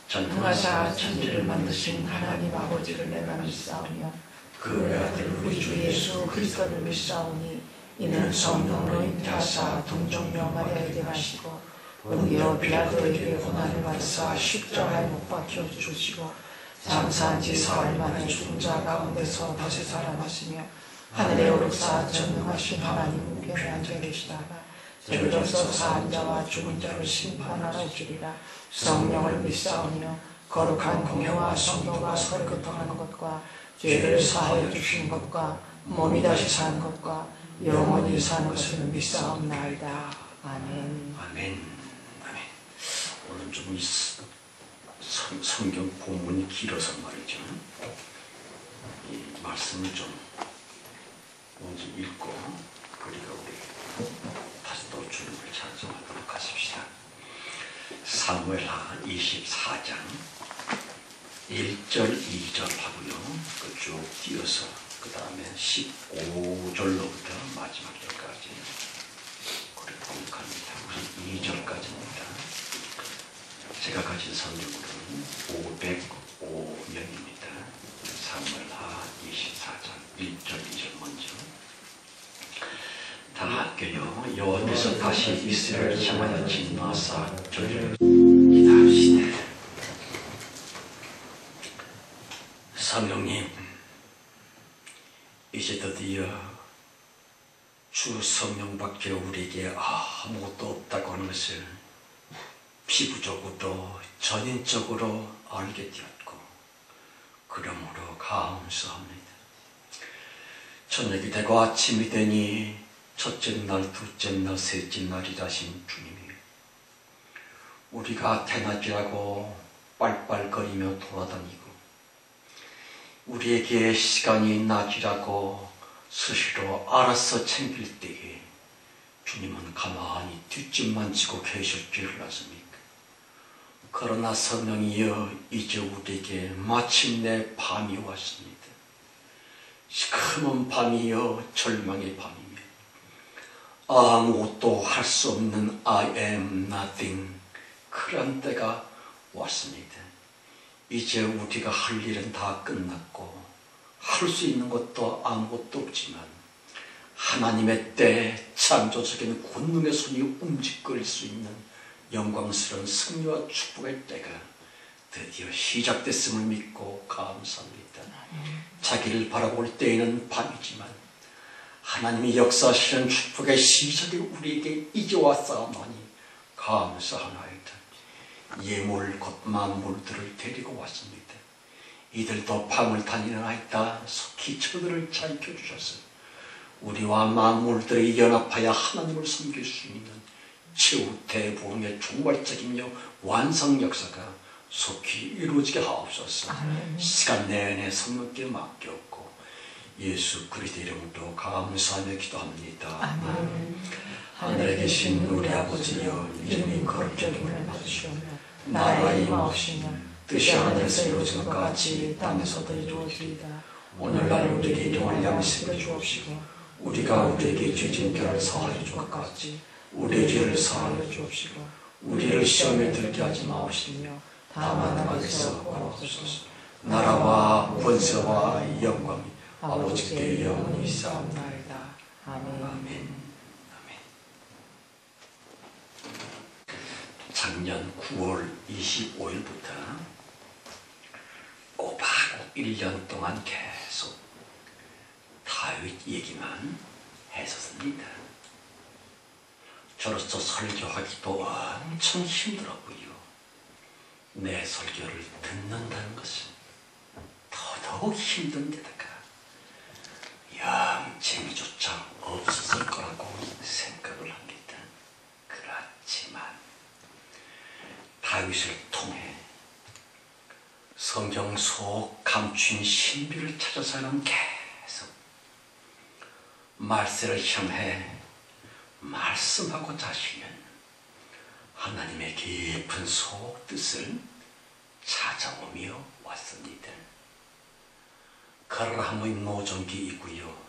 전능하사 천지를 만드신 하나님 아버지를 내가 믿사오며 그 외아들 우리 주 예수 그리스도를 믿사오니 이는 성령으로 잉태하사 동정녀 마리아에게 나시고 본디오 빌라도에게 고난을 받으사 십자가에 못 박혀 죽으시고 장사한 지 사흘 만에 죽은 자 가운데서 다시 살아나시며 하늘에 오르사 전능하신 하나님 우편에 앉아 계시다가 저리로서 사한 자와 죽은 자를 심판하러 오시리라. 성령을 믿사오며 거룩한 공회와 성도가 서로 교통하는 것과 죄를 사하여 주시는 것과 몸이 다시 사는 것과 영원히 사는 것을 믿사옵나이다. 아멘. 아멘. 아멘. 오늘 좀 성경 본문이 길어서 말이죠. 이 말씀을 좀 먼저 읽고 그리고 우리 다시 또 주님을 찬송하도록 하십시다. 사무엘하 24장 1절 2절 하고요. 그 쭉 띄어서 그 다음에 15절로부터 마지막 절까지 그렇게 공격합니다. 우선 2절까지입니다. 제가 가진 성경으로는 505명입니다. 사무엘하 24장 1절 2절 먼저 다 함께요. 여호와께서 다시 이스라엘을 향하여 진노하사 저주를 기다하시네. 성령님, 이제 드디어 주 성령밖에 우리에게 아무것도 없다고 하는 것을 피부적으로 전인적으로 알게 되었고 그러므로 감사합니다. 저녁이 되고 아침이 되니 첫째 날, 둘째 날, 셋째 날이라신 주님이 우리가 대낮이라고 빨빨거리며 돌아다니고 우리에게 시간이 낮이라고 스스로 알아서 챙길 때에 주님은 가만히 뒷짐만 지고 계실 줄 아십니까? 그러나 성령이여 이제 우리에게 마침내 밤이 왔습니다. 시커먼 밤이여 절망의 밤이며 아무것도 할 수 없는 I am nothing 그런 때가 왔습니다. 이제 우리가 할 일은 다 끝났고 할 수 있는 것도 아무것도 없지만 하나님의 때 창조적인 권능의 손이 움직거릴 수 있는 영광스러운 승리와 축복의 때가 드디어 시작됐음을 믿고 감사합니다. 자기를 바라볼 때에는 밤이지만 하나님이 역사하시는 축복의 시작이 우리에게 이제 왔사오니 감사하나이다. 예물 곧 만물들을 데리고 왔습니다. 이들도 밤을 다니나이다. 속히 저들을 가르쳐주셔서 우리와 만물들이 연합하여 하나님을 섬길 수 있는 최후 대부흥의 종말적이며 완성 역사가 속히 이루어지게 하옵소서. 시간 내내 성령께 맡겼고 예수 그리스도의 이름으로 감사하며 기도합니다. 아멘. 하늘에 계신 우리 아버지여 이름이 거룩하심을 받으시오며 나라의 임하옵시며 뜻이 하늘에서 이루어진 것 같이 땅에서도 이루어지이다. 오늘날 우리에게 일용할 양식을 주옵시고 우리가 우리에게 죄진 결을 사하여 줄 것 같이 우리의 죄를 사하여 주옵시고 우리를 시험에 들게 하지 마옵시며 다만 악에서 구하옵소서. 나라와 권세와 영광이 아버지께 영원히 있사옵나이다. 아멘. 아멘. 작년 9월 25일부터 꼬박 1년 동안 계속 다윗 얘기만 했었습니다. 저로서 설교하기도 엄청 힘들었고요. 내 설교를 듣는다는 것은 더더욱 힘든 데다가 영 재미조차 없었을 거라고 생각을 합니다. 그렇지만 다윗을 통해 성경 속 감춘 신비를 찾아서는 계속 말세를 향해 말씀하고자 하시는 하나님의 깊은 속 뜻을 찾아오며 왔습니다. 그러함의 노정기이고요.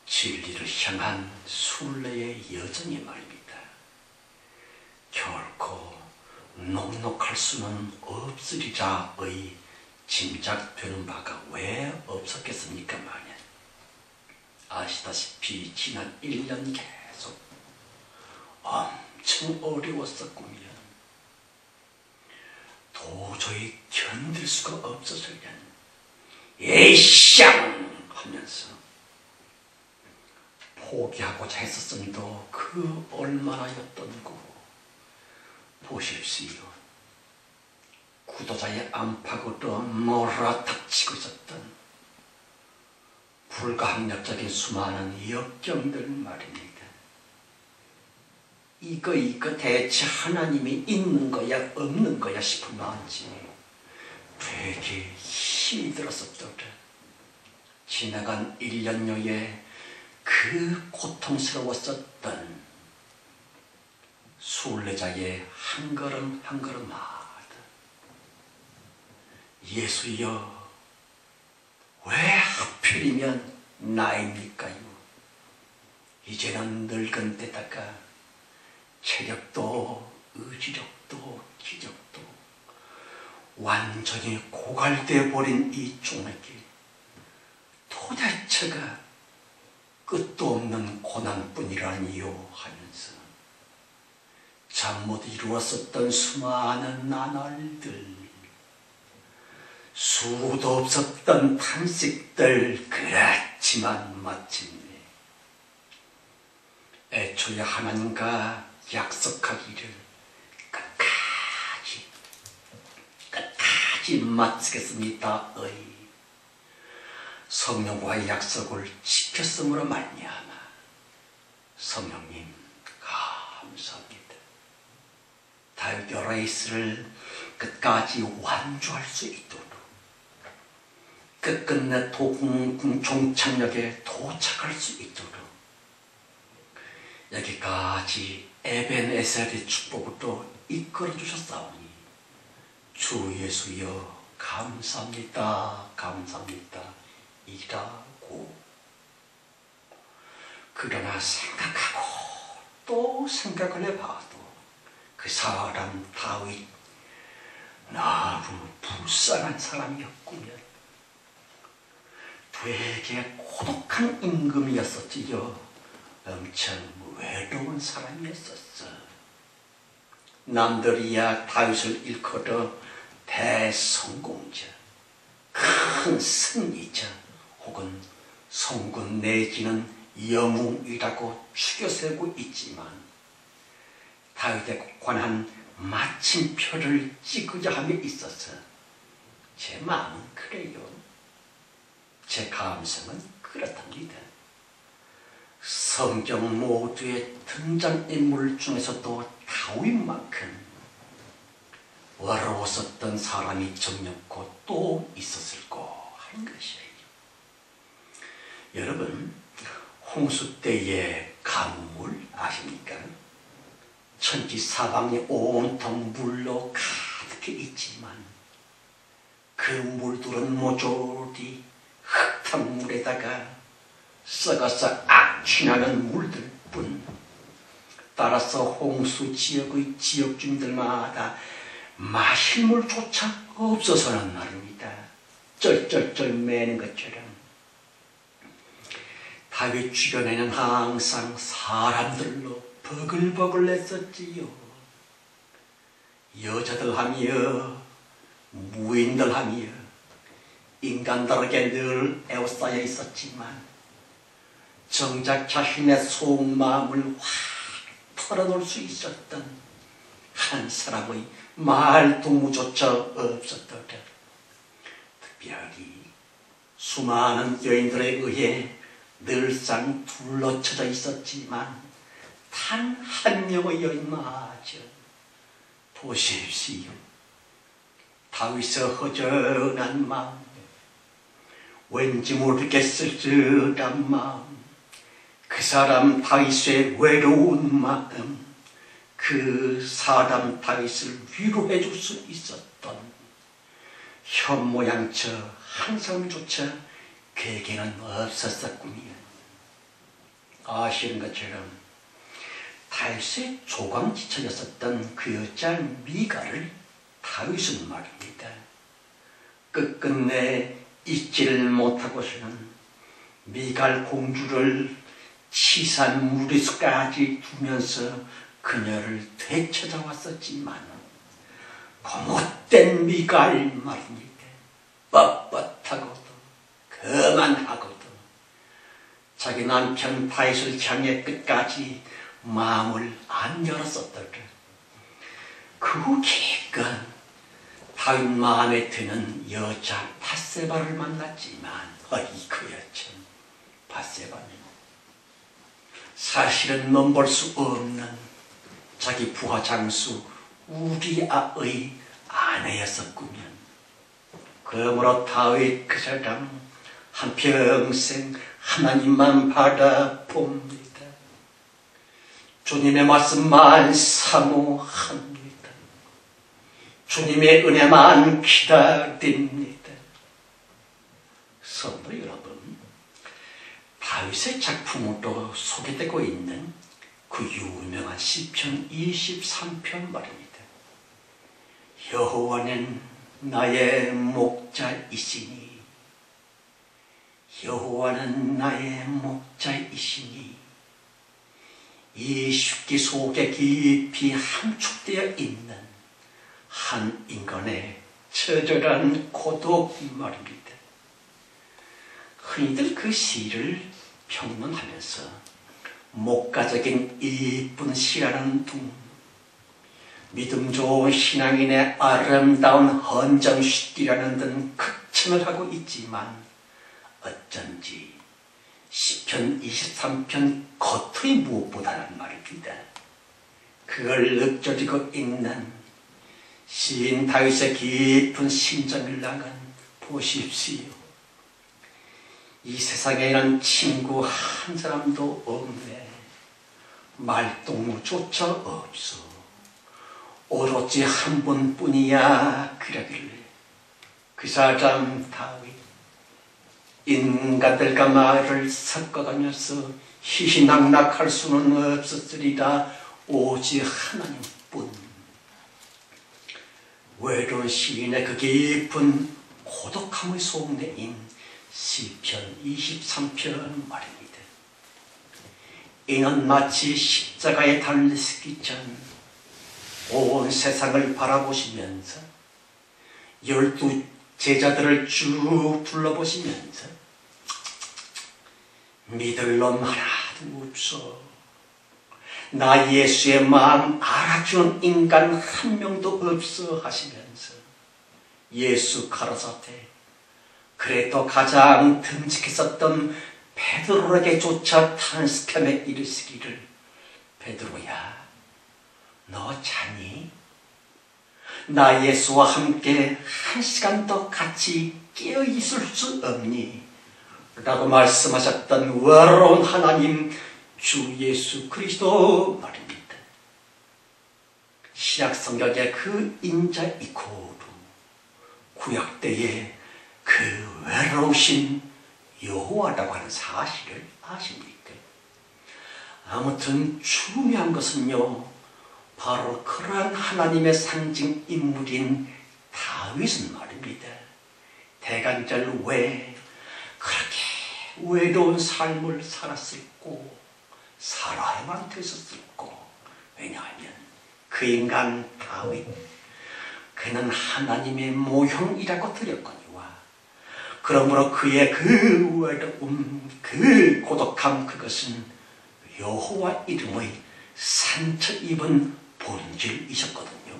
진리를 향한 순례의 여정이 말입니다. 결코 녹록할 수는 없으리라의 짐작되는 바가 왜 없었겠습니까? 만약 아시다시피 지난 1년 계속 엄청 어려웠었군요. 도저히 견딜 수가 없어서 그냥 에이쌍 하면서 포기하고자 했었음도 그 얼마나였던고. 보십시오. 구도자의 안팎으로 몰아닥치고 있었던 불가항력적인 수많은 역경들 말입니다. 이거 대체 하나님이 있는 거야 없는 거야 싶은 마음이 되게 힘이 들었었더라. 지나간 1년여에 그 고통스러웠었던 순례자의 한 걸음 한 걸음마다 예수여 왜 하필이면 나입니까요? 이제는 늙은 데다가 체력도 의지력도 기력도 완전히 고갈돼 버린 이 종에게 도대체가 끝도 없는 고난뿐이라니요 하면서 잠 못 이루었었던 수많은 나날들, 수도 없었던 탄식들, 그렇지만 마침내 애초에 하나님과 약속하기를 끝까지 마치겠습니다의 성령과의 약속을 지켰음으로 말미암아 성령님 감사합니다. 다윗의 레이스를 끝까지 완주할 수 있도록 끝끝내 종착역에 도착할 수 있도록 여기까지 에벤에셀의 축복으로 이끌어 주셨사오니 주 예수여 감사합니다. 감사합니다. 이라고. 그러나 생각하고 또 생각을 해봐도 그 사람 다윗 너무 불쌍한 사람이었군요. 되게 고독한 임금이었었지요. 엄청 외로운 사람이었었어. 남들이야 다윗을 일컬어 대성공자, 큰 승리자 혹은 성군 내지는 영웅이라고 추겨세우고 있지만 다윗에 관한 마침표를 찍고자 함에 있어서 제 마음은 그래요. 제 감성은 그렇답니다. 성경 모두의 등장인물 중에서도 다윗만큼 외로웠었던 사람이 정녕 또 있었을까 하는 것이에요. 여러분, 홍수 때의 강물 아십니까? 천지 사방이 온통 물로 가득해 있지만 그 물들은 모조리 흙탕물에다가 썩어서 악취나는 물들뿐. 따라서 홍수 지역의 지역 주민들마다 마실 물조차 없어서는 말입니다. 쩔쩔쩔 매는 것처럼. 다윗 주변에는 항상 사람들로 버글버글 했었지요. 여자들 하며 무인들 하며 인간들에게 늘 에워싸여 있었지만 정작 자신의 속마음을 확 털어놓을 수 있었던 한 사람의 말동무조차 없었더라. 특별히 수많은 여인들에 의해 늘상 둘러쳐져 있었지만 단 한 명의 여인마저 보십시오. 다윗의 허전한 마음, 왠지 모르게 쓸쓸한 마음, 그 사람 다윗의 외로운 마음, 그 사람 다윗을 위로해 줄 수 있었던 현모양처 한 사람조차 그에게는 없었었군요. 아시는 것처럼 다윗의 조광지처였었던 그 여자 미갈을 다윗은 말입니다. 끝끝내 잊지를 못하고서는 미갈 공주를 치산 무리수까지 두면서 그녀를 되찾아왔었지만 거못된 미갈 말입니다. 뻣뻣하고도 거만하고도 자기 남편 다윗을 향해 끝까지 마음을 안 열었었더라. 그 후 기껏 다윗 마음에 드는 여자 밧세바를 만났지만 그 여자 밧세바는 사실은 넘볼 수 없는 자기 부하 장수 우리아의 아내였었군요. 그러므로 다윗 그 사람 한평생 하나님만 바라봅니다. 주님의 말씀만 사모합니다. 주님의 은혜만 기다립니다. 성도 여러분, 다윗의 작품으로 소개되고 있는 그 유명한 시편 23편 말입니다. 여호와는 나의 목자이시니, 여호와는 나의 목자이시니, 이 쉽기 속에 깊이 함축되어 있는 한 인간의 처절한 고독 말입니다. 흔히들 그 시를 평론하면서 목가적인 이쁜 시라는 둥, 믿음 좋은 신앙인의 아름다운 헌정식기라는 등 극찬을 하고 있지만 어쩐지 시편 23편 겉의 무엇보다는 말입니다. 그걸 읊조리고 있는 시인 다윗의 깊은 심정일랑은 보십시오. 이 세상에는 친구 한 사람도 없네. 말동무조차 없어. 오로지 한 분뿐이야. 그러길래 그 사람 다윗 인간들과 말을 섞어가면서 희희낙낙할 수는 없었으리라. 오직 하나님뿐. 외로운 시인의 그 깊은 고독함의 속내인 시편 23편 말입니다. 이는 마치 십자가에 달리시기 전 온 세상을 바라보시면서 12 제자들을 쭉 둘러보시면서 믿을 놈 하나도 없어. 나 예수의 마음 알아주는 인간 한 명도 없어 하시면서 예수 가라사대 그래도 가장 듬직했었던 베드로에게조차 탄식하며 이르시기를 베드로야 너 자니? 나 예수와 함께 1시간 더 같이 깨어 있을 수 없니? 라고 말씀하셨던 외로운 하나님 주 예수 그리스도 말입니다. 신약 성경의 그 인자 이코르 구약 때의 그 외로우신 여호와라고 하는 사실을 아십니까? 아무튼 중요한 것은요, 바로 그러한 하나님의 상징 인물인 다윗은 말입니다. 대간절 왜 그렇게 외로운 삶을 살았을고 살아야만 됐었을고. 왜냐하면 그 인간 다윗 그는 하나님의 모형이라고 드렸거니와 그러므로 그의 그 외로움 그 고독함 그것은 여호와 이름의 상처 입은 본질이셨거든요.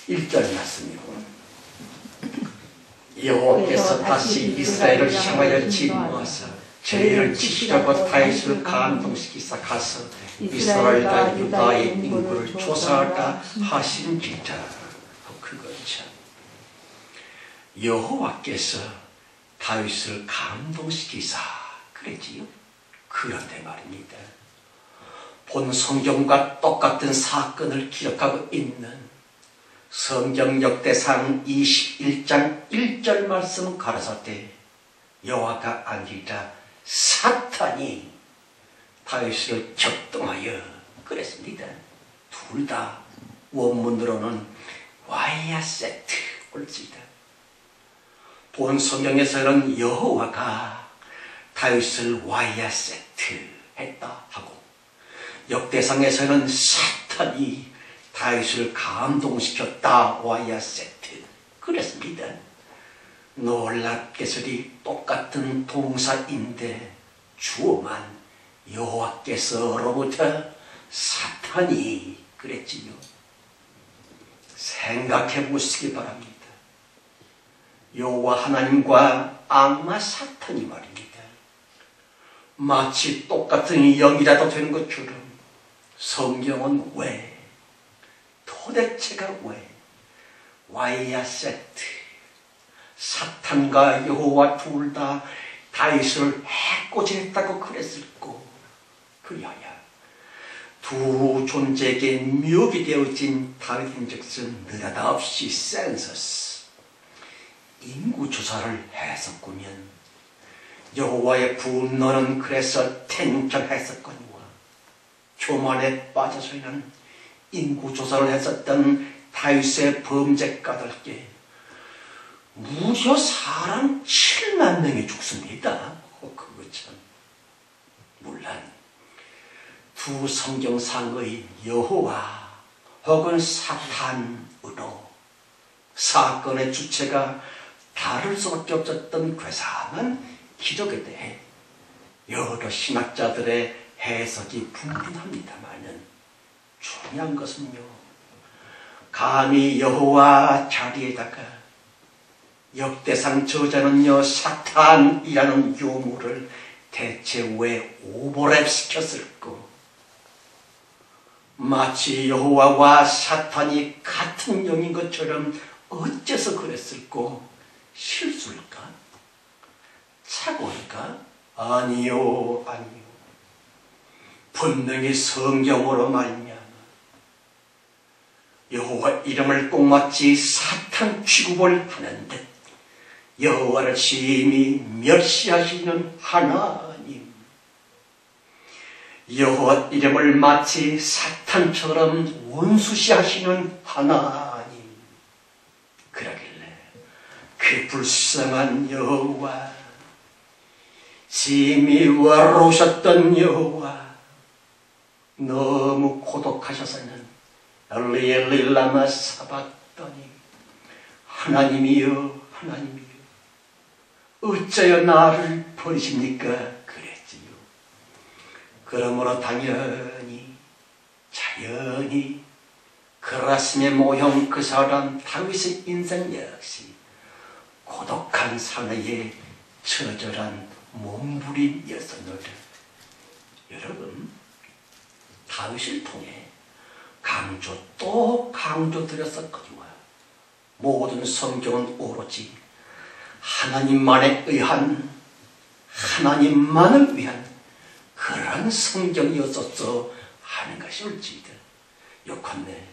1절 말씀이고 여호와께서 다시 이스라엘을 향하여 진노하사 죄를 지시려고 다윗을 감동시키사 가서 이스라엘과 유다의 인구를 조사하라 하신지라. 그건 참 여호와께서 다윗을 감동시키사 그랬지요. 그런데 말입니다. 본 성경과 똑같은 사건을 기록하고 있는 성경 역대상 21장 1절 말씀 가라사대 여호와가 아니라 사탄이 다윗을 격동하여 그랬습니다. 둘 다 원문으로는 와이아세트 옳습니다. 본 성경에서는 여호와가 다윗을 와이아세트 했다 하고, 역대상에서는 사탄이 다윗을 감동시켰다 와이아세트 그랬습니다. 놀랍게서리 똑같은 동사인데 주어만 여호와께서로부터 사탄이 그랬지요. 생각해 보시기 바랍니다. 여호와 하나님과 악마 사탄이 말입니다. 마치 똑같은 영이라도 되는 것처럼 성경은 왜, 도대체가 왜 와이아세트, 사탄과 여호와 둘 다 다윗을 해코지했다고 그랬을꼬. 그리하여 두 존재에게 묘기 되어진 다윗인즉슨 느닷없이 센서스, 인구조사를 했었구면 여호와의 분노는 그래서 텐션했었거니와 교만에 빠져서는 인구조사를 했었던 다윗의 범죄가들께 무려 사람 7만 명이 죽습니다. 그거 참. 물론 두 성경상의 여호와 혹은 사탄으로 사건의 주체가 다를 수밖에 없었던 괴상한 기적에 대해 여러 신학자들의 해석이 분분합니다마는 중요한 것은요, 감히 여호와 자리에다가 역대상 저자는요 사탄이라는 유물을 대체 왜 오버랩시켰을까? 마치 여호와와 사탄이 같은 영인 것처럼 어째서 그랬을까? 실수일까? 착오일까? 아니요, 아니요. 분명히 성경으로 말미암아 여호와 이름을 꼭 마치 사탄 취급을 하는 듯 여호와를 심히 멸시하시는 하나님, 여호와 이름을 마치 사탄처럼 원수시하시는 하나님, 그러길래 그 불쌍한 여호와, 심히 외로우셨던 여호와, 너무 고독하셔서는 엘리 라마 사박더니 하나님이여, 하나님이여, 어쩌여 나를 버리십니까? 그랬지요. 그러므로 당연히 자연히 그라스의 모형 그 사람 다윗의 인생 역시 고독한 사내의 처절한 몸부림이었었노라. 여러분, 다윗을 통해 강조 또 강조드렸었거니와 모든 성경은 오로지 하나님만에 의한, 하나님만을 위한 그런 성경이었었어 하는 것이 옳지이다. 요컨대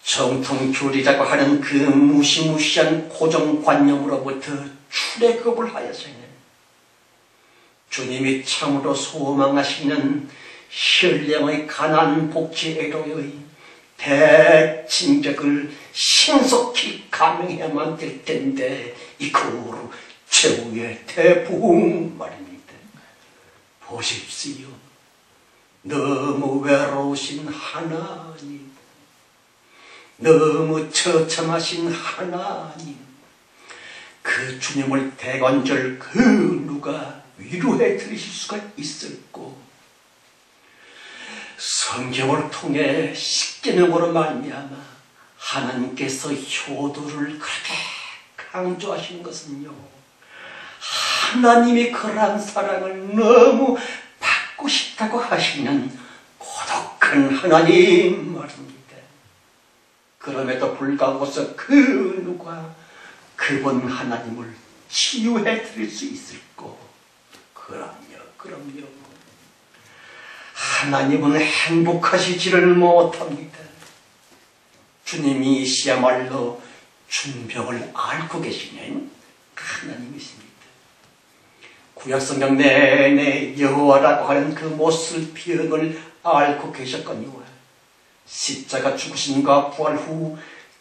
정통교리라고 하는 그 무시무시한 고정관념으로부터 출애굽을 하여서는 주님이 참으로 소망하시는 신령의 가나안 복지애로의 대진격을 신속히 감행해야만 될 텐데 이거로 최후의 대부흥 말입니다. 보십시오. 너무 외로우신 하나님, 너무 처참하신 하나님, 그 주님을 대관절 그 누가 위로해 드리실 수가 있을꼬? 성경을 통해 십계명으로 말미암아 하나님께서 효도를 그렇게 강조하시는 것은요, 하나님이 그러한 사랑을 너무 받고 싶다고 하시는 고독한 하나님 말입니다. 그럼에도 불구하고서 그 누가 그분 하나님을 치유해 드릴 수 있을꼬? 그럼요, 그럼요. 하나님은 행복하시지를 못합니다. 주님이 시야말로 중병을 앓고 계시는 하나님이십니다. 구약성경 내내 여호와라고 하는 그 못쓸 병을 앓고 계셨거니와 십자가 죽으심과 부활 후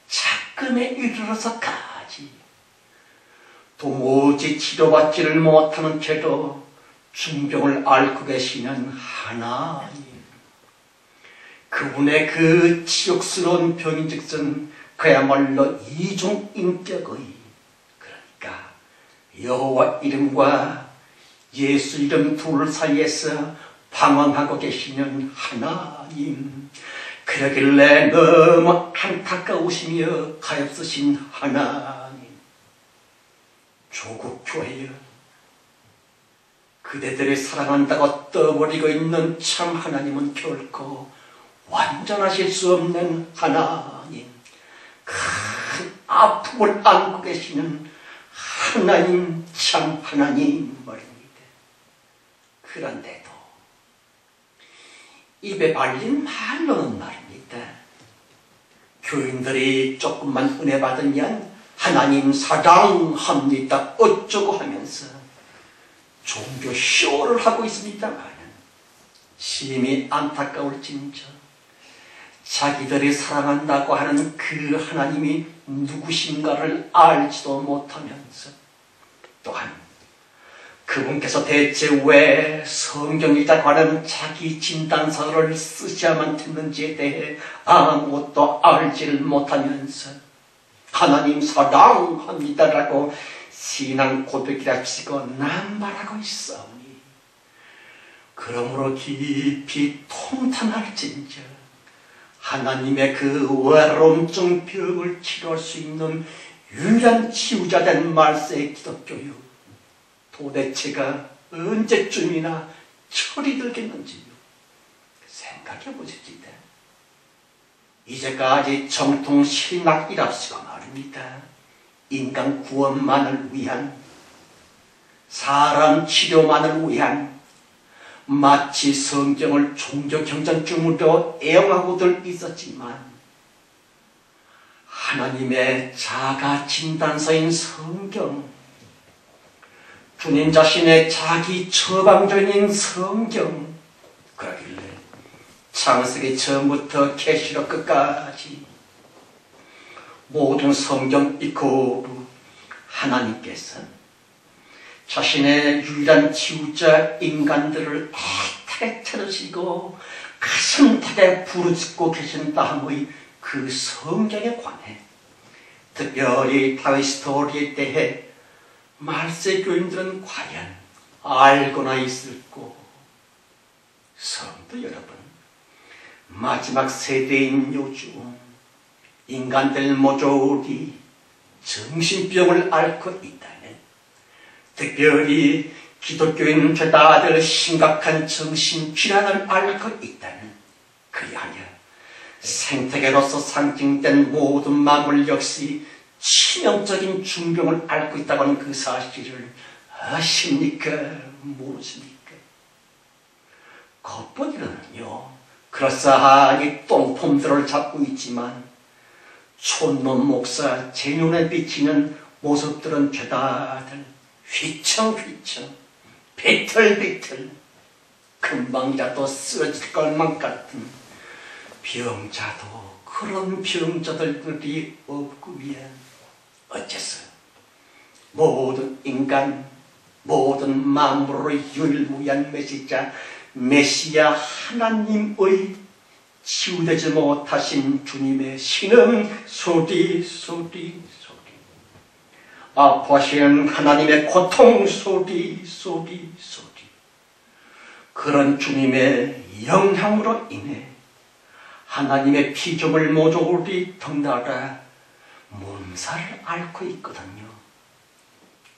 작금에 이르러서까지 도무지 치료받지를 못하는 채로 중병을 앓고 계시는 하나님, 그분의 그 치욕스러운 병인즉슨 그야말로 이중인격의, 그러니까 여호와 이름과 예수 이름 둘 사이에서 방황하고 계시는 하나님, 그러길래 너무 안타까우시며 가엾으신 하나님, 조국 교회여, 그대들이 사랑한다고 떠버리고 있는 참 하나님은 결코 완전하실 수 없는 하나님, 큰 아픔을 안고 계시는 하나님, 참 하나님 말입니다. 그런데도 입에 발린 말로는 말입니다. 교인들이 조금만 은혜 받으면 하나님 사랑합니다 어쩌고 하면서 종교 쇼를 하고 있습니다만 심히 안타까울진저 자기들이 사랑한다고 하는 그 하나님이 누구신가를 알지도 못하면서, 또한 그분께서 대체 왜 성경이라고 하는 자기 진단서를 쓰셔야만 했는지에 대해 아무것도 알지를 못하면서 하나님 사랑합니다라고 신앙 고백이라 치고 남발하고 있사오니, 그러므로 깊이 통탄할진저 하나님의 그 외로움증 병을 치료할 수 있는 유일한 치유자된 말세의 기독교요, 도대체가 언제쯤이나 철이 들겠는지요. 생각해 보십시다. 이제까지 정통 신학이랍시고 말입니다. 인간 구원만을 위한, 사람 치료만을 위한, 마치 성경을 종교 경전쯤으로 애용하고들 있었지만 하나님의 자가 진단서인 성경, 주님 자신의 자기 처방전인 성경, 그러길래 창세기 처음부터 계시록 끝까지 모든 성경 이코르 하나님께서 자신의 유일한 치유자 인간들을 애타게 찾으시고 가슴타게 부르짖고 계신 다음의 그 성경에 관해, 특별히 다윗 스토리에 대해 말세 교인들은 과연 알고나 있을꼬? 성도 여러분, 마지막 세대인 요즘 인간들 모조리 정신병을 앓고 있다는, 특별히 기독교인 죄다들 심각한 정신질환을 앓고 있다는, 그리하여 생태계로서 상징된 모든 만물 역시 치명적인 중병을 앓고 있다고 하는 그 사실을 아십니까? 모르십니까? 겉보기로는요 그럴싸하게 똥폼들을 잡고 있지만 촌놈 목사 제 눈에 비치는 모습들은 죄다들 휘청휘청 비틀비틀 금방이라도 쓰러질 것만 같은 병자도 그런 병자들이 없구면 어째서 모든 인간, 모든 만물의 유일무이한 메시자 메시아 하나님의 치유되지 못하신 주님의 신음 소리, 아파하시는 하나님의 고통 소리, 그런 주님의 영향으로 인해 하나님의 피조물 모조리 덩달아 몸살을 앓고 있거든요.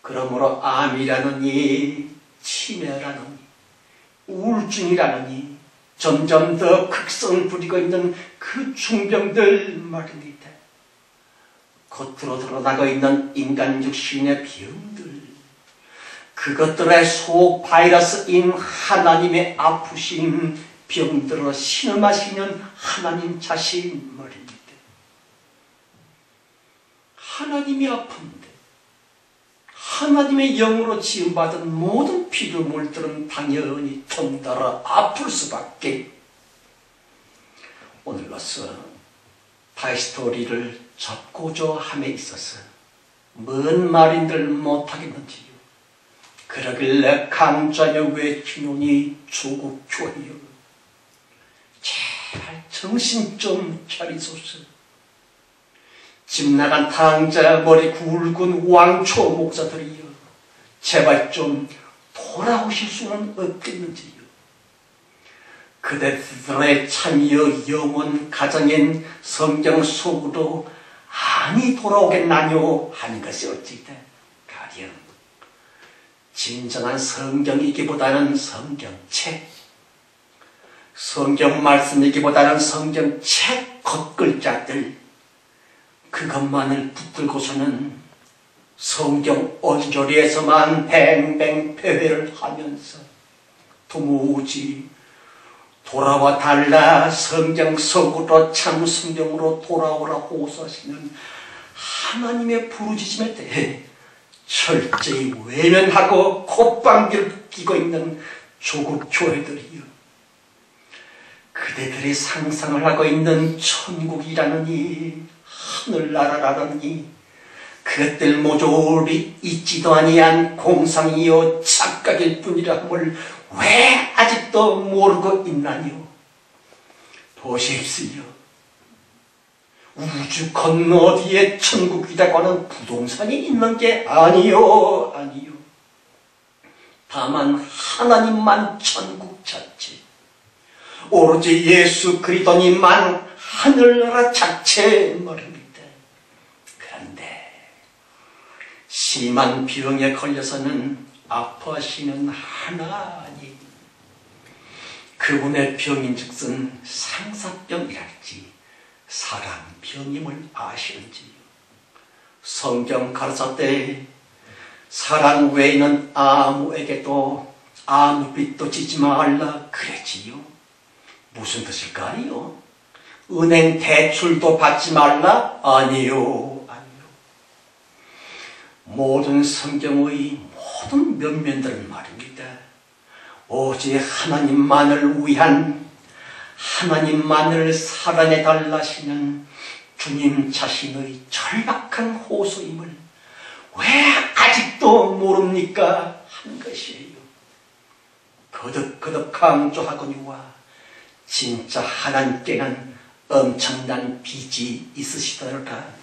그러므로 암이라느니 치매라느니 우울증이라느니 점점 더 극성을 부리고 있는 그 중병들 말입니다. 겉으로 드러나고 있는 인간 육신의 병들, 그것들의 속 바이러스인 하나님의 아프신 병들어 신음하시는 하나님 자신 말입니다. 하나님이 아픈데 하나님의 영으로 지음받은 모든 피조물들은 당연히 덩달아 아플 수밖에 오늘로써 다이스토리를 접고자 함에 있어서 뭔 말인들 못하겠는지요. 그러길래 강조하여 외치노니 조국 교회여, 제발 정신 좀 차리소서. 집 나간 탕자 머리 굵은 왕초 목사들이여, 제발 좀 돌아오실 수는 없겠는지요. 그대들의 참여 영원 가정인 성경 속으로 아니 돌아오겠나뇨 하는 것이 어찌돼 가령 진정한 성경이기보다는 성경책, 성경 말씀이기보다는 성경책 겉글자들, 그것만을 붙들고서는 성경 언저리에서만 뱅뱅패회를 하면서 도무지 돌아와 달라 성경 속으로 참 성경으로 돌아오라 호소하시는 하나님의 부르짖음에 대해 철저히 외면하고 콧방귀를 끼고 있는 조국 교회들이요, 그대들이 상상을 하고 있는 천국이라느니 하늘나라라느니 그것들 모조리 있지도 아니한 공상이요 착각일 뿐이라함을 왜 아직도 모르고 있나니요. 보십시오. 우주 건너디에 천국이라고 하는 부동산이 있는 게 아니요. 다만 하나님만 천국 자체, 오로지 예수 그리스도님만 하늘나라 자체 말입니다. 그런데 심한 병에 걸려서는 아파하시는 하나님, 그분의 병인즉슨 상사병이랄지 사랑병임을 아시는지요. 성경 가르쳤대 사랑 외에는 아무에게도 아무 빚도 지지 말라 그랬지요. 무슨 뜻일까요? 은행 대출도 받지 말라? 아니요. 모든 성경의 모든 면면들은 말입니다, 오직 하나님만을 위한, 하나님만을 사랑해 달라시는 주님 자신의 절박한 호소임을 왜 아직도 모릅니까? 한 것이에요. 거듭거듭 강조하거니와 진짜 하나님께는 엄청난 빚이 있으시더라.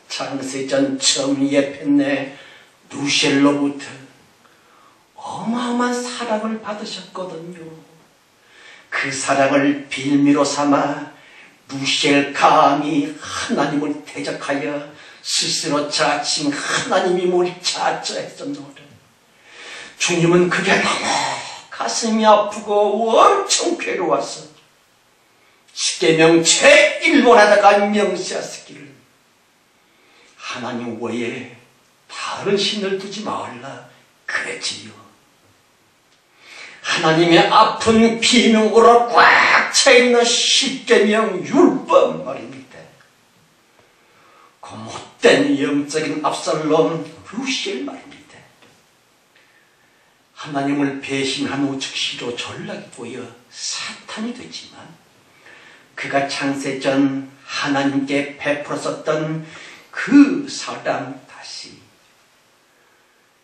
창세전 처음 예편내 루셀로부터 어마어마한 사랑을 받으셨거든요. 그 사랑을 빌미로 삼아 루셀 감히 하나님을 대적하여 스스로 자칭 하나님임을 자처했었노라. 주님은 그게 너무 가슴이 아프고 엄청 괴로워서 십계명 제1번에다가 명시하시기를 하나님 외에 다른 신을 두지 말라 그랬지요. 하나님의 아픈 비명으로 꽉 차있는 십계명 율법 말입니다. 그 못된 영적인 압살롬 루셀 말입니다. 하나님을 배신한 후 즉시로 전락이 보여 사탄이 됐지만 그가 창세전 하나님께 베풀었었던 그 사랑 다시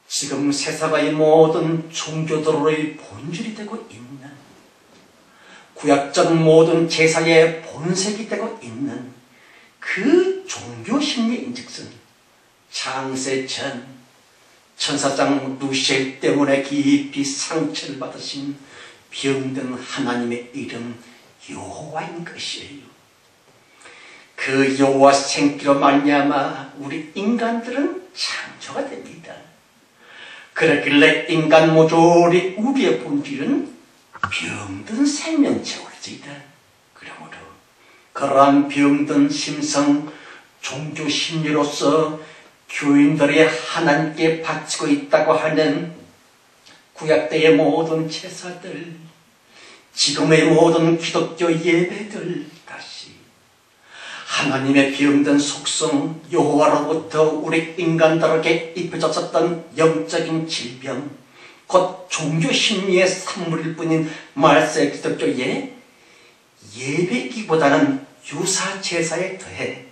지금 세상의 모든 종교들의 본질이 되고 있는, 구약적 모든 제사의 본색이 되고 있는 그 종교 심리인즉슨 창세전 천사장 루셀 때문에 깊이 상처를 받으신 병든 하나님의 이름 여호와인 것이에요. 그 여호와 생기로 말미암아 우리 인간들은 창조가 됩니다. 그렇길래 인간 모조리 우리의 본질은 병든 생명체월지이다. 그러므로 그러한 병든 심성 종교 심리로서 교인들이 하나님께 바치고 있다고 하는 구약때의 모든 제사들, 지금의 모든 기독교 예배들, 다시 하나님의 병든 속성 여호와로부터 우리 인간들에게 입혀졌었던 영적인 질병, 곧 종교 심리의 산물일 뿐인 말세 기독교의 예배기보다는 유사제사에 더해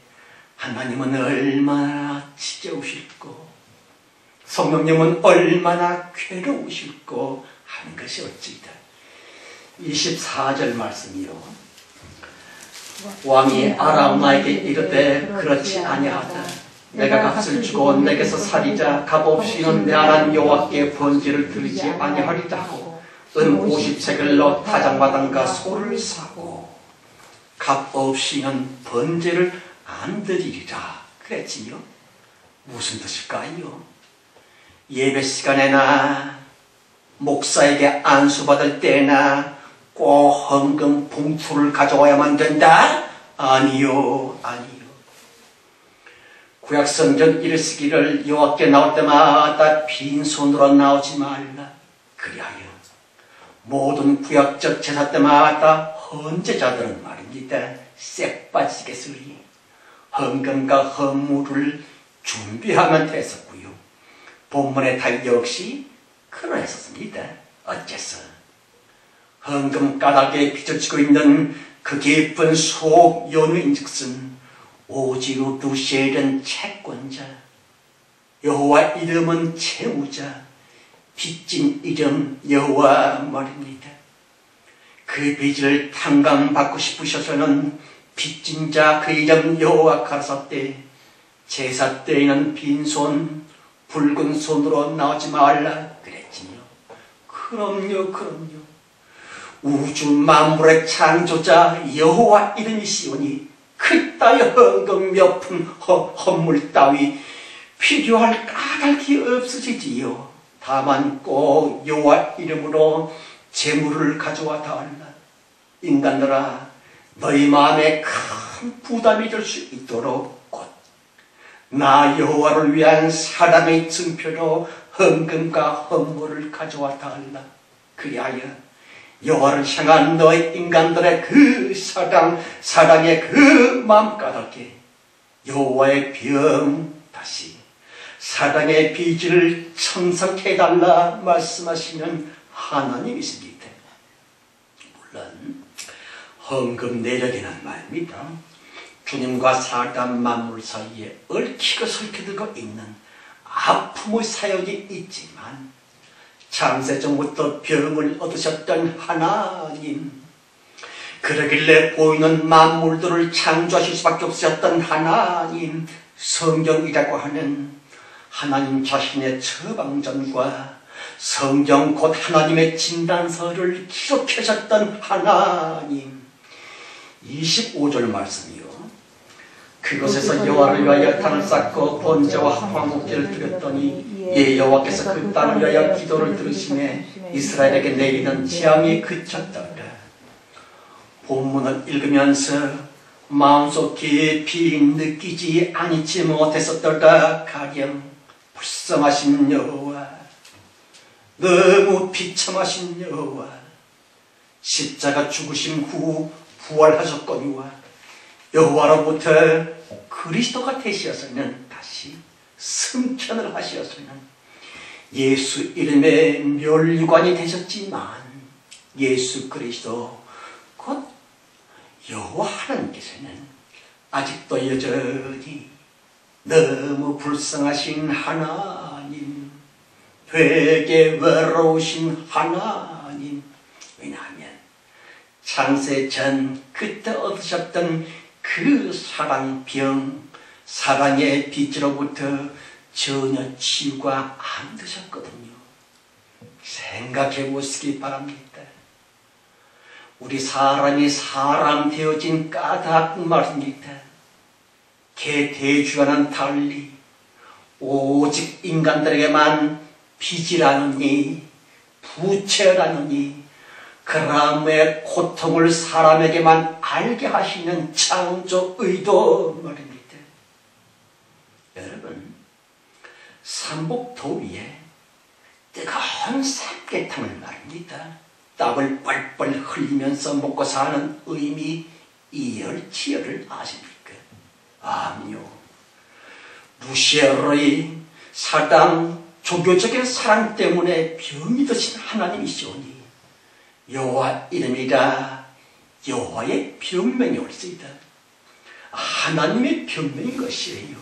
하나님은 얼마나 지겨우실고 성령님은 얼마나 괴로우실고 하는 것이 어찌다. 24절 말씀이요. 왕이 아람나에게 이르되 그렇지 아니하다. 내가 값을 주고 내게서 살이자 값없이는 내 하나님 여호와께 번제를 드리지 아니하리라 하고 은 50세겔로 타작마당과 소를 사고 값없이는 번제를 안 드리리라 그랬지요. 무슨 뜻일까요? 예배 시간에나 목사에게 안수받을 때나 꼭 헌금 봉투를 가져와야만 된다? 아니요, 아니요. 구약성경 이르시기를 여호와께 나올 때마다 빈손으로 나오지 말라. 그리하여 모든 구약적 제사 때마다 헌제자들은 말입니다. 색 빠지겠으니 헌금과 헌물을 준비하면 됐었고요. 본문의 달 역시 그러했었습니다. 어째서 헌금 까닭에 빚어지고 있는 그 깊은 속 연유인즉슨 오지로 두시엘은 채권자, 여호와 이름은 채무자, 빚진 이름 여호와 말입니다. 그 빚을 탕감받고 싶으셔서는 빚진 자 그 이름 여호와 가라사대 제사 때에는 빈손 붉은 손으로 나오지 말라 그랬지요. 그럼요, 그럼요. 우주 만물의 창조자 여호와 이름이시오니 그따위 헌금 몇 푼 헌물 따위 필요할 까닭이 없으시지요. 다만 꼭 여호와 이름으로 재물을 가져와 달라. 인간들아, 너희 마음에 큰 부담이 될 수 있도록 곧 나 여호와를 위한 사랑의 증표로 헌금과 헌물을 가져와 달라. 그리하여 여호와를 향한 너희 인간들의 그 사랑의 그 마음 까닭에 여호와의 병 다시 사랑의 빚을 청산해달라 말씀하시는 하나님이십니다. 물론 헌금 내력이란 말입니다. 주님과 사람 만물 사이에 얽히고 설켜들고 있는 아픔의 사역이 있지만 창세전부터 병을 얻으셨던 하나님, 그러길래 보이는 만물들을 창조하실 수밖에 없으셨던 하나님, 성경이라고 하는 하나님 자신의 처방전과 성경 곧 하나님의 진단서를 기록하셨던 하나님. 25절 말씀이요. 그곳에서 여호와를 위하여 단을 쌓고 번제와 화목제를 드렸더니 예 여호와께서 그 땅을 위하여 기도를 들으시매 이스라엘에게 내리는 재앙이 그쳤더라. 본문을 읽으면서 마음속 깊이 느끼지 아니지 못했었더라. 가령 불쌍하신 여호와, 너무 비참하신 여호와, 십자가 죽으심 후 부활하셨거니와 여호와로부터 그리스도가 되시어서는 다시 승천을 하시어서는 예수 이름의 멸관이 되셨지만 예수 그리스도 곧 여호와 하나님께서는 아직도 여전히 너무 불쌍하신 하나님, 되게 외로우신 하나님. 왜냐하면 창세 전 그때 얻으셨던 그 사랑병, 사랑의 빛으로부터 전혀 치유가 안 되셨거든요. 생각해 보시기 바랍니다. 우리 사람이 사람 되어진 까닭 말입니다. 개 대주와는 달리 오직 인간들에게만 빚이라느니 부채라느니 그람의 고통을 사람에게만 알게 하시는 창조 의도 말입니다. 여러분, 삼복도위에 뜨거운 삼계탕을 말입니다. 땀을 뻘뻘 흘리면서 먹고 사는 의미 이열치열을 아십니까? 아니요. 루시에로의 사당 종교적인 사랑 때문에 병이 드신 하나님이시오니 여호와 이름이라 여호와의 병명이 올지이다. 하나님의 병명인 것이에요.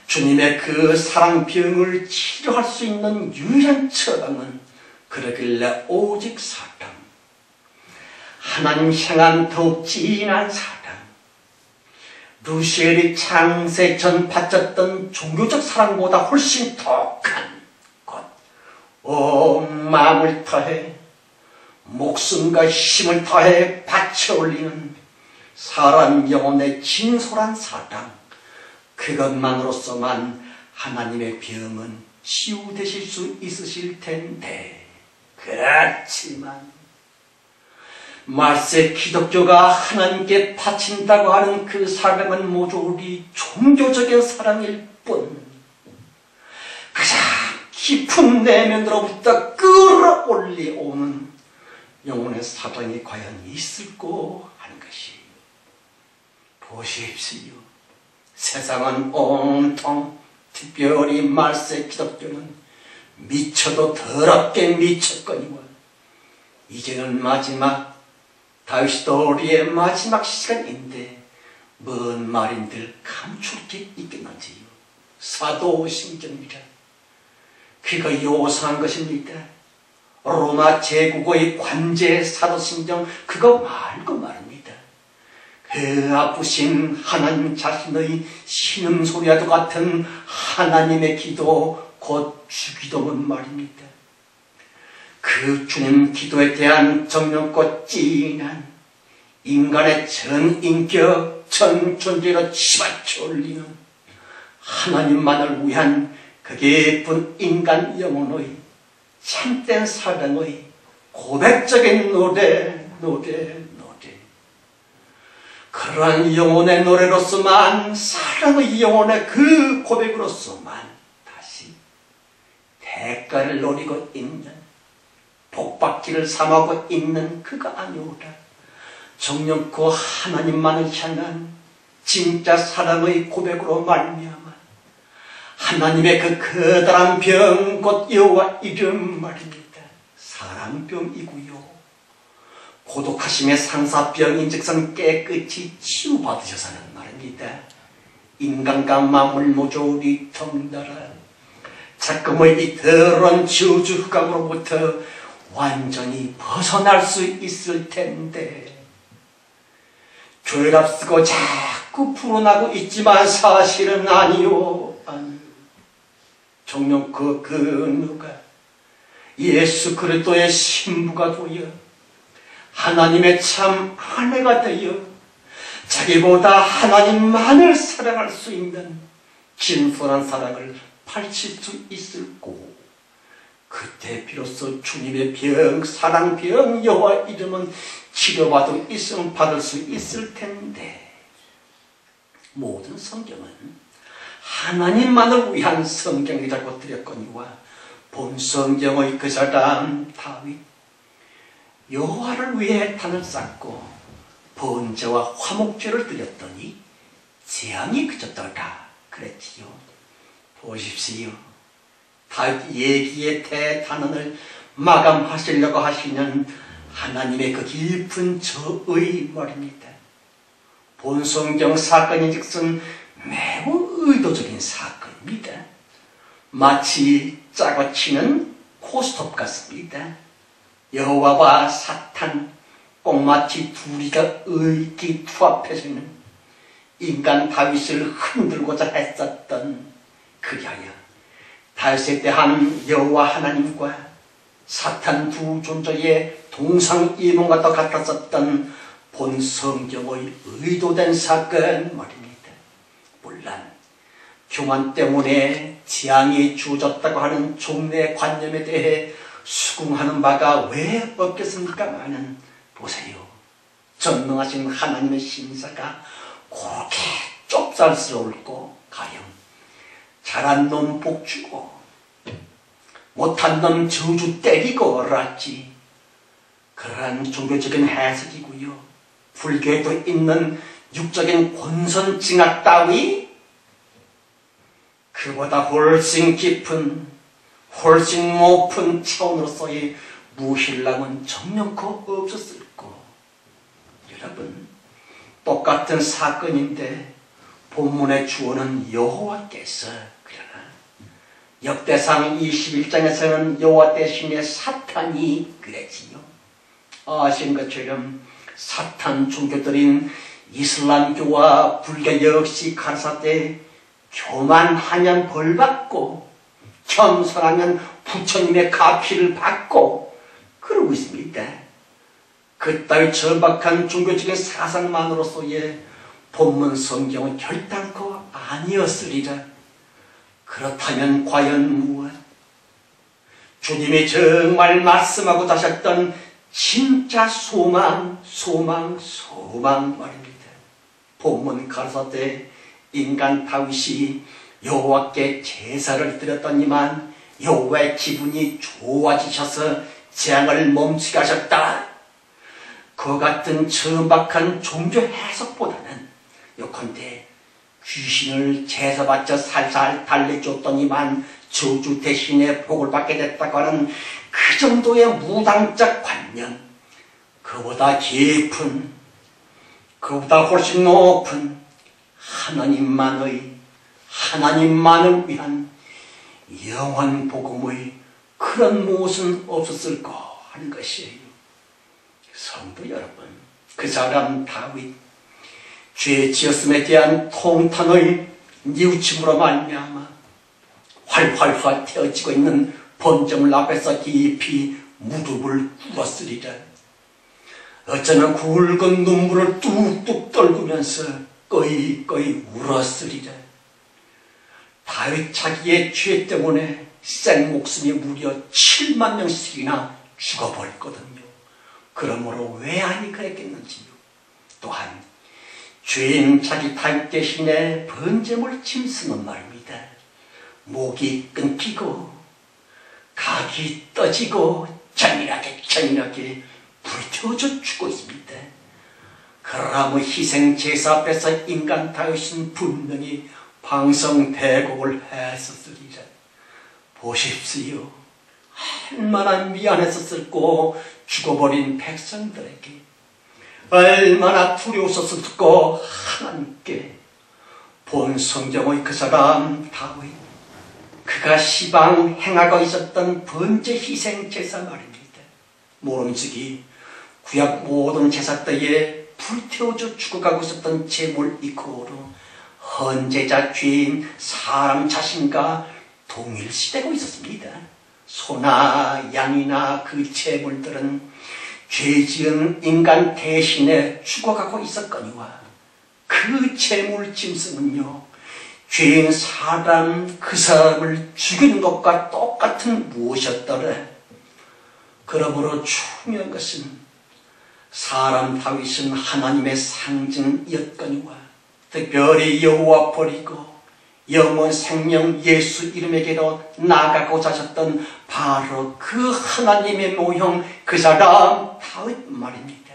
주님의 그 사랑병을 치료할 수 있는 유일한 처방은 그러길래 오직 사랑, 하나님 향한 더욱 진한 사랑, 루시엘이 창세 전 바쳤던 종교적 사랑보다 훨씬 독한 것, 온 마음을 다해 목숨과 힘을 다해 바쳐 올리는 사람 영혼의 진솔한 사랑, 그것만으로서만 하나님의 병은 치유되실 수 있으실 텐데, 그렇지만 말세 기독교가 하나님께 바친다고 하는 그 사랑은 모두 우리 종교적인 사랑일 뿐, 가장 깊은 내면으로부터 끌어올리오는 영혼의 사랑이 과연 있을꼬 하는 것이. 보십시오. 세상은 온통, 특별히 말세 기독교는 미쳐도 더럽게 미쳤거니와 이제는 마지막 다윗스토리의 마지막 시간인데 뭔 말인들 감출 게 있겠는지요. 사도신경이라 그가 요사한 것입니다. 로마 제국의 관제 사도신경 그거 말고 말입니다. 그 아프신 하나님 자신의 신음소리와도 같은 하나님의 기도, 곧 주기도문 말입니다. 그 주님 기도에 대한 정령껏 진한 인간의 전 인격, 전 존재로 치받쳐 올리는 하나님만을 위한 그 깊은 인간 영혼의 참된 사랑의 고백적인 노래. 그러한 영혼의 노래로서만, 사랑의 영혼의 그 고백으로서만 다시 대가를 노리고 있는, 복받기를 삼하고 있는 그가 아니오라. 정녕 그 하나님만을 향한 진짜 사랑의 고백으로 말미암아 하나님의 그 커다란 병, 곧 여호와 이름 말입니다. 사랑병이고요. 고독하심의 상사병인즉슨 깨끗이 치유받으셔서는 말입니다. 인간과 만물 모조 우리 덩달아 작금의 이 더러운 저주 흑암으로부터 완전히 벗어날 수 있을 텐데, 죄랍쓰고 자꾸 불어나고 있지만 사실은 아니요. 정녕 그 누가 예수 그리스도의 신부가 되어 하나님의 참 아내가 되어 자기보다 하나님만을 사랑할 수 있는 진솔한 사랑을 펼칠 수 있을고, 그때 비로소 주님의 병, 사랑병 여호와 이름은 치료받을 있음 받을 수 있을 텐데, 모든 성경은 하나님만을 위한 성경이라고 드렸거니와 본 성경의 그 사람 다윗, 여호와를 위해 단을 쌓고 번제와 화목제를 드렸더니 재앙이 그쳤더라 그랬지요. 보십시오. 다윗 얘기의 대단원을 마감하시려고 하시는 하나님의 그 깊은 저의 말입니다. 본 성경 사건인즉슨 매우 의도적인 사건입니다. 마치 짜고 치는 코스톱 같습니다. 여호와와 사탄 꽁마치 둘이가 의기투합해서는 인간 다윗을 흔들고자 했었던, 그리하여 다윗에 대한 여호와 하나님과 사탄 두 존재의 동상이몽과 같았었던 본 성경의 의도된 사건 말입니다. 물론 교만 때문에 재앙이 주어졌다고 하는 종래 관념에 대해 수긍하는 바가 왜 없겠습니까마는, 보세요. 전능하신 하나님의 신사가 그렇게 좁쌀스러울고, 가령 잘한 놈 복주고 못한 놈 저주 때리고 어랐지. 그러한 종교적인 해석이고요. 불교에도 있는 육적인 권선징악 따위, 그보다 훨씬 깊은, 훨씬 높은 차원으로서의 무신랑은 정령코 없었을 거. 여러분, 똑같은 사건인데 본문의 주어는 여호와께서, 그러나 역대상 21장에서는 여호와 대신에 사탄이 그랬지요. 아시는 것처럼 사탄 종교들인 이슬람교와 불교 역시 가르사대 교만하면 벌받고 겸손하면 부처님의 가피를 받고 그러고 있습니다. 그따위 절박한 종교적인 사상만으로서의 본문 성경은 결단코 아니었으리라. 그렇다면 과연 무엇? 주님이 정말 말씀하고 하셨던 진짜 소망 말입니다. 본문 가르사대 인간 다윗이 여호와께 제사를 드렸더니만 여호와의 기분이 좋아지셔서 재앙을 멈추게 하셨다. 그 같은 천박한 종교 해석보다는 요컨대 귀신을 제사 바쳐 살살 달래줬더니만 저주 대신에 복을 받게 됐다고 하는 그 정도의 무당적 관념, 그보다 깊은, 그보다 훨씬 높은 하나님만을 위한 영원 복음의 그런 무엇은 없었을까 하는 것이에요. 성도 여러분, 그 사람 다윗, 죄 지었음에 대한 통탄의 뉘우침으로 말미암아 활활 태어지고 있는 번제물 앞에서 깊이 무릎을 꿇었으리라. 어쩌면 굵은 눈물을 뚝뚝 떨구면서 꺼이 울었으리라. 다윗 자기의 죄 때문에 생목숨이 무려 7만 명씩이나 죽어버렸거든요. 그러므로 왜 아니 그랬겠는지요. 또한 죄인 자기 다윗 대신에 번제물 짐승은 말입니다. 목이 끊기고 각이 떠지고 잔인하게 불태워져 죽고 있습니다. 그러나 희생 제사 앞에서 인간 다윗은 분명히 방성대곡을 했었으리라. 보십시오. 얼마나 미안했었을꼬. 죽어버린 백성들에게 얼마나 두려웠었을꼬. 하나님께 본 성경의 그 사람 다윗, 그가 시방 행하고 있었던 번제 희생 제사 말입니다. 모름지기 구약 모든 제사 때에 불태워져 죽어가고 있었던 제물 이코로 헌제자 죄인 사람 자신과 동일시되고 있었습니다. 소나 양이나 그 제물들은 죄지은 인간 대신에 죽어가고 있었거니와 그 제물 짐승은요, 죄인 사람 그 사람을 죽이는 것과 똑같은 무엇이었더라. 그러므로 중요한 것은 사람 다윗은 하나님의 상징이었거니와 특별히 여호와 버리고 영원 생명 예수 이름에게로 나아가고자 하셨던 바로 그 하나님의 모형 그 사람 다윗 말입니다.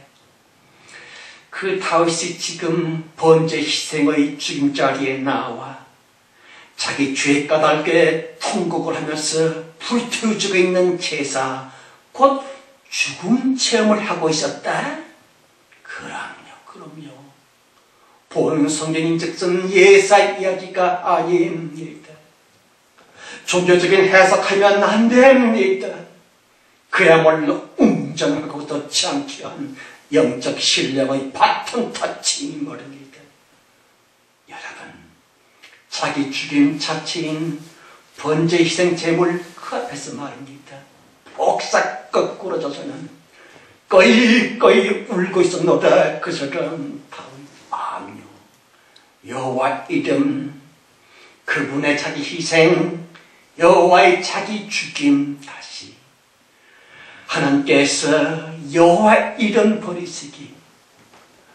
그 다윗이 지금 번제 희생의 죽임자리에 나와 자기 죄 까닭에 통곡을 하면서 불태워지고 있는 제사 곧 죽음 체험을 하고 있었다? 그럼요. 본 성경인즉슨 예사 이야기가 아닙니다. 종교적인 해석하면 안 됩니다. 그야말로 웅장하고 더 창피한 영적 신령의 바톤 터치인 말입니다. 여러분, 자기 죽임 자체인 번제 희생 제물 그 앞에서 말입니다. 복삭 거꾸로 져서는 꺼이 울고 있었노라. 그 사람 다윗 아니요. 여호와 이름, 그분의 자기 희생, 여호와의 자기 죽임, 다시 하나님께서 여호와 이름 버리시기,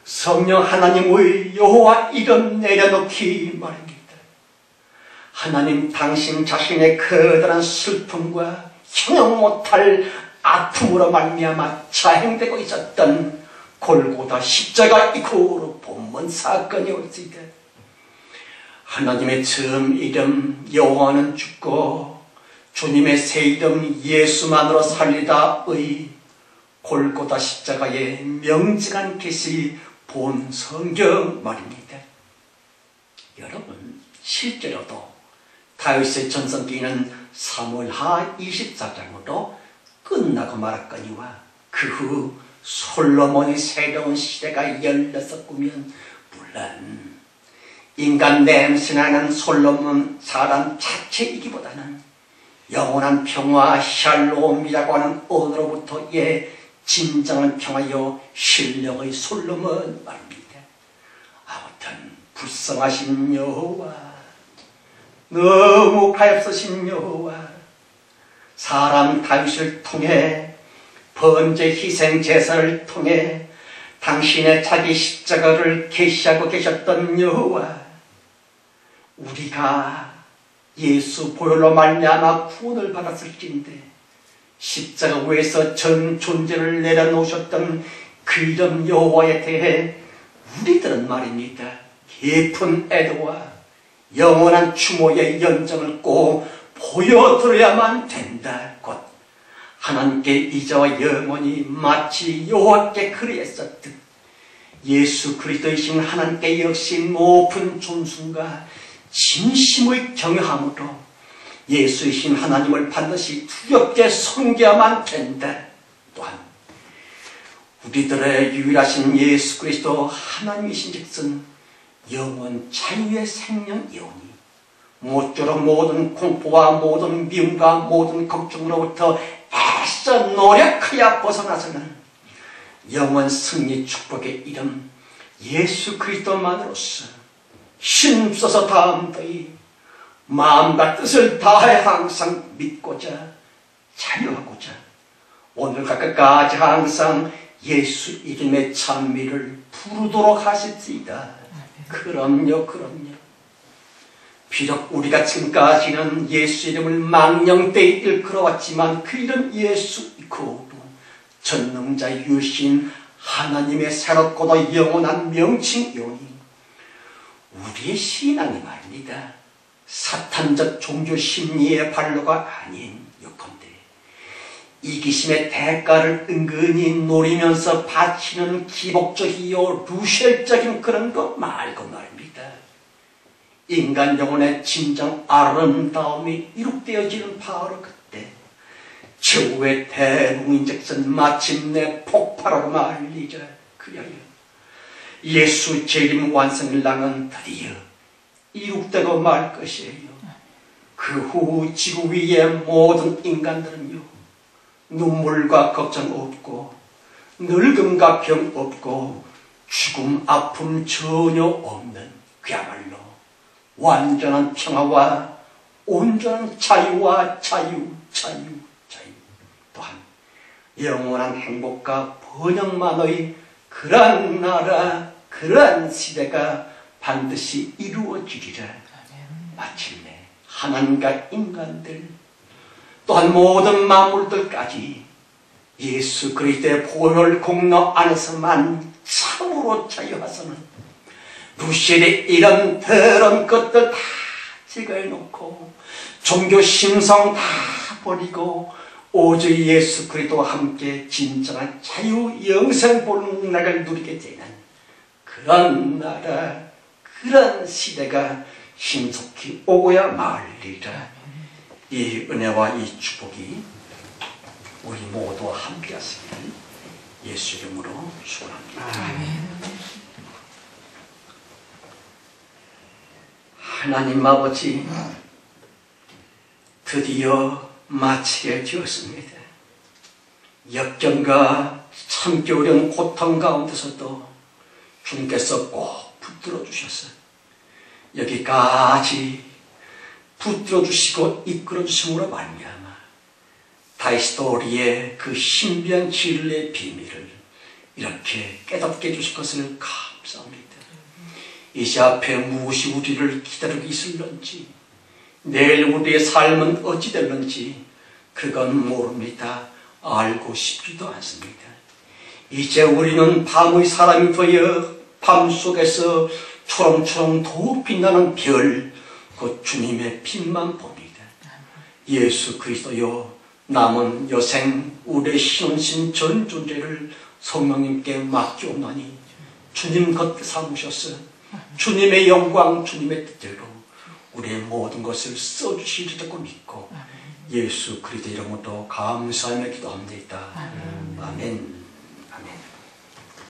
성령 하나님의 여호와 이름 내려놓기 말입니다. 하나님 당신 자신의 커다란 슬픔과 형용 못할 아픔으로 말미암아 자행되고 있었던 골고다 십자가 이후로 본문 사건이 올지다. 하나님의 처음 이름 여호와는 죽고 주님의 새 이름 예수만으로 살리다의 골고다 십자가에 명징한 계시 본 성경 말입니다. 여러분, 실제로도 다윗의 전성기는 사무엘하 24장으로 끝나고 말았거니와 그 후 솔로몬의 새로운 시대가 열렸었구면, 물론 인간 냄새나는 솔로몬 사람 자체이기보다는 영원한 평화 샬롬이라고 하는 언어로부터의 진정한 평화요 신령의 솔로몬 말입니다. 아무튼 불쌍하신 여호와, 너무 가엾으신 여호와, 사람 다윗을 통해 번제 희생 제사를 통해 당신의 자기 십자가를 계시하고 계셨던 여호와, 우리가 예수 보혈로 말미암아 구원을 받았을진데 십자가 위에서 전 존재를 내려놓으셨던 그 이름 여호와에 대해 우리들은 말입니다, 깊은 애도와 영원한 추모의 연정을 꼭 보여드려야만 된다. 곧 하나님께 이제와 영원히 마치 여호와께 그리했었듯 예수 그리스도이신 하나님께 역시 높은 존숭과 진심의 경외함으로 예수이신 하나님을 반드시 두렵게 섬겨야만 된다. 또한 우리들의 유일하신 예수 그리스도 하나님이신 즉슨 영원 자유의 생명이오니 모쪼록 모든 공포와 모든 미움과 모든 걱정으로부터 애써 노력하여 벗어나서는 영원 승리 축복의 이름 예수 그리스도만으로서 힘써서 다음더이 마음과 뜻을 다해 항상 믿고자 자유하고자 오늘과 끝까지 항상 예수 이름의 찬미를 부르도록 하십시다. 그럼요, 그럼요. 비록 우리가 지금까지는 예수 이름을 망령되이 일컬어왔지만 그 이름 예수이고 전능자유신 하나님의 새롭고도 영원한 명칭이오니 우리의 신앙이 말입니다, 사탄적 종교 심리의 발로가 아닌 요컨대 이기심의 대가를 은근히 노리면서 바치는 기복적이요 루셀적인 그런 것 말고 말입니다, 인간 영혼의 진정 아름다움이 이룩되어지는 바로 그때 최후의 대붕인즉슨 마침내 폭발하고 말리자 그려요. 예수 재림 완성일 날은 드디어 이룩되고 말 것이에요. 그 후 지구 위의 모든 인간들은요, 눈물과 걱정 없고 늙음과 병 없고 죽음 아픔 전혀 없는 그야말로 완전한 평화와 온전한 자유와 자유 또한 영원한 행복과 번영만의 그러한 나라, 그러한 시대가 반드시 이루어지리라. 마침내 하나님과 인간들 또한 모든 만물들까지 예수 그리스도의 보혈 공로 안에서만 참으로 자유하서는 루셀의 이런 더러운 것들 다 제거해놓고 종교 심성 다 버리고 오직 예수 그리스도와 함께 진정한 자유 영생 복락을 누리게 되는 그런 나라, 그런 시대가 신속히 오고야 말리라. 이 은혜와 이 축복이 우리 모두와 함께 하시길 예수 이름으로 축원합니다. 하나님 아버지, 드디어 마치게 되었습니다. 역경과 참기 어려운 고통 가운데서도 주님께서 꼭 붙들어 주셔서 여기까지 붙들어 주시고 이끌어 주심으로 말미암아 다윗도 우리의 그 신비한 진리의 비밀을 이렇게 깨닫게 해주실 것을 감사합니다. 이제 앞에 무엇이 우리를 기다리고 있을런지, 내일 우리의 삶은 어찌 될런지 그건 모릅니다. 알고 싶지도 않습니다. 이제 우리는 밤의 사람이 되어 밤속에서 초롱초롱 더욱 빛나는 별, 그 주님의 빛만 봅니다. 예수 그리스도여, 남은 여생 우리의 신혼신 전 존재를 성령님께 맡기옵나니 주님 것 삼으셔서 주님의 영광, 주님의 뜻대로 우리의 모든 것을 써주시리라고 믿고 예수 그리스도 이름으로 감사하며 기도합니다. 아멘. 아멘.